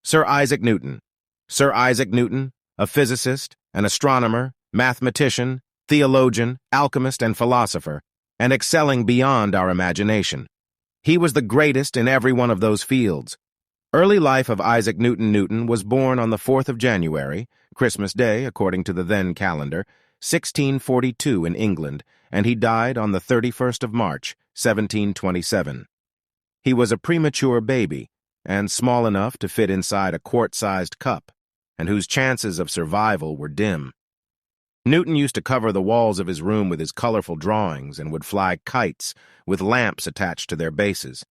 Sir Isaac Newton. Sir Isaac Newton, a physicist, an astronomer, mathematician, theologian, alchemist, and philosopher, and excelling beyond our imagination. He was the greatest in every one of those fields. Early life of Isaac Newton. Newton was born on the 4th of January, Christmas Day according to the then calendar, 1642 in England, and he died on the 31st of March, 1727. He was a premature baby, and small enough to fit inside a quart-sized cup, and whose chances of survival were dim. Newton used to cover the walls of his room with his colorful drawings and would fly kites with lamps attached to their bases.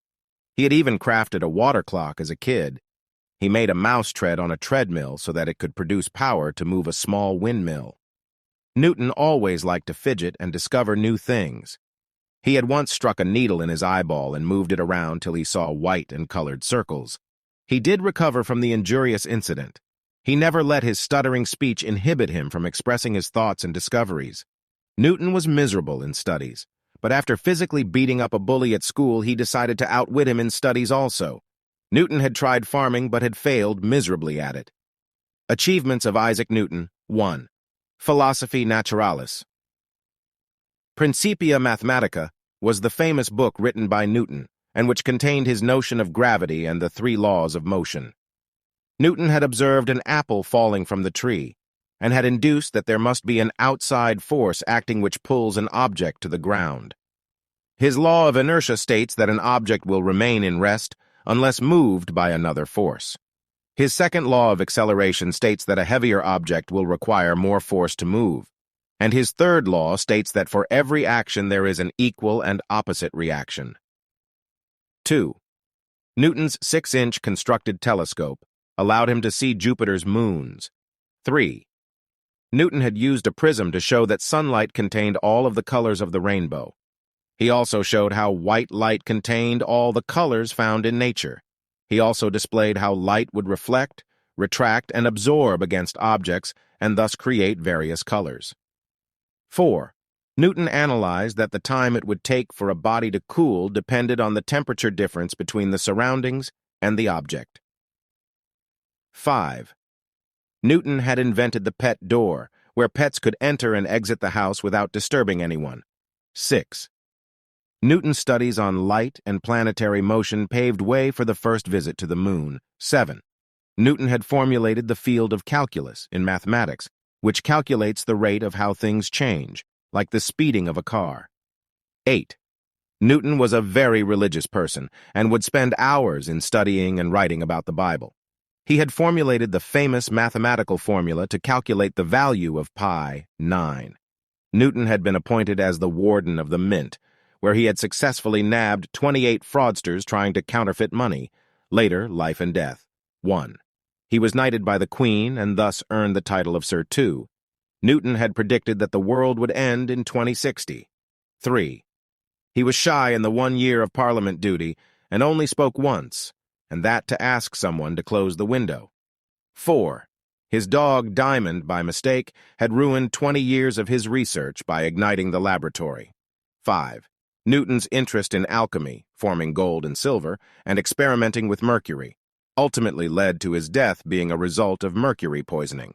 He had even crafted a water clock as a kid. He made a mouse tread on a treadmill so that it could produce power to move a small windmill. Newton always liked to fidget and discover new things. He had once struck a needle in his eyeball and moved it around till he saw white and colored circles. He did recover from the injurious incident. He never let his stuttering speech inhibit him from expressing his thoughts and discoveries. Newton was miserable in studies, but after physically beating up a bully at school, he decided to outwit him in studies also. Newton had tried farming but had failed miserably at it. Achievements of Isaac Newton. 1. Philosophy Naturalis. Principia Mathematica was the famous book written by Newton, and which contained his notion of gravity and the 3 laws of motion. Newton had observed an apple falling from the tree, and had induced that there must be an outside force acting which pulls an object to the ground. His law of inertia states that an object will remain in rest unless moved by another force. His second law of acceleration states that a heavier object will require more force to move, and his third law states that for every action there is an equal and opposite reaction. 2. Newton's 6-inch constructed telescope allowed him to see Jupiter's moons. 3. Newton had used a prism to show that sunlight contained all of the colors of the rainbow. He also showed how white light contained all the colors found in nature. He also displayed how light would reflect, retract, and absorb against objects and thus create various colors. 4. Newton analyzed that the time it would take for a body to cool depended on the temperature difference between the surroundings and the object. 5. Newton had invented the pet door, where pets could enter and exit the house without disturbing anyone. 6. Newton's studies on light and planetary motion paved way for the first visit to the moon. 7. Newton had formulated the field of calculus in mathematics, which calculates the rate of how things change, like the speeding of a car. 8. Newton was a very religious person and would spend hours in studying and writing about the Bible. He had formulated the famous mathematical formula to calculate the value of pi 9. Newton had been appointed as the warden of the mint, where he had successfully nabbed 28 fraudsters trying to counterfeit money, later life and death. 1. He was knighted by the Queen and thus earned the title of Sir II. Newton had predicted that the world would end in 2060. 3. He was shy in the 1 year of Parliament duty and only spoke once, and that to ask someone to close the window. 4. His dog, Diamond, by mistake, had ruined 20 years of his research by igniting the laboratory. 5. Newton's interest in alchemy, forming gold and silver, and experimenting with mercury, ultimately led to his death being a result of mercury poisoning.